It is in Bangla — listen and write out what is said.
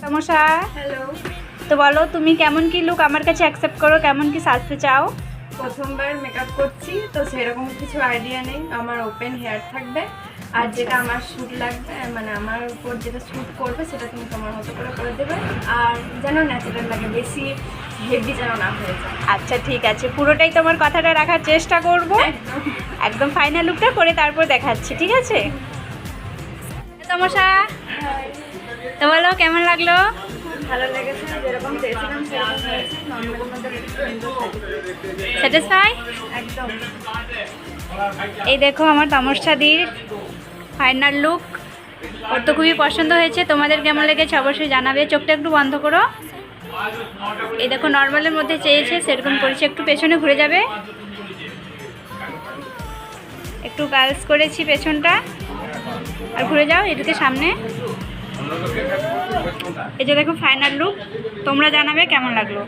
সমস্যা। হ্যালো। তো বলো তুমি কেমন কি লুক আমার কাছে অ্যাকসেপ্ট করো, কেমন কি সাজতে চাও? প্রথমবার মেকআপ করছি তো সেরকম কিছু আইডিয়া নেই। আমার ওপেন হেয়ার থাকবে আর যেটা আমার শ্যুট লাগবে, মানে আমার উপর যেটা শ্যুট করবে সেটা তুমি তোমার মতো করে দেবে। আর যেন ন্যাচারাল লাগে, বেশি হেভি যেন না হয়ে যায়। আচ্ছা ঠিক আছে, পুরোটাই তোমার কথাটা রাখার চেষ্টা করব। একদম। একদম ফাইনাল লুকটা করে তারপর দেখাচ্ছি, ঠিক আছে? সমস্যা। তো বলো কেমন লাগলো? ভালো লেগেছে, যেরকম চেয়েছিলাম সেরকম হয়েছে। নর্মালের মধ্যে একটু সুন্দর হয়েছে। স্যাটিসফাই? একদম। এই দেখো আমার তমস্যাদির ফাইনাল লুক। ওর তো খুবই পছন্দ হয়েছে, তোমাদের কেমন লেগেছে অবশ্যই জানাবে। চোখটা একটু বন্ধ করো। এই দেখো নর্মালের মধ্যে চেয়েছে সেরকম করেছি, একটু পেছনে ঘুরে যাবে, একটু গার্লস করেছি পেছনটা, আর ঘুরে যাও এদিকে সামনে। এই যে দেখো ফাইনাল লুক, তোমরা জানাবে কেমন লাগলো।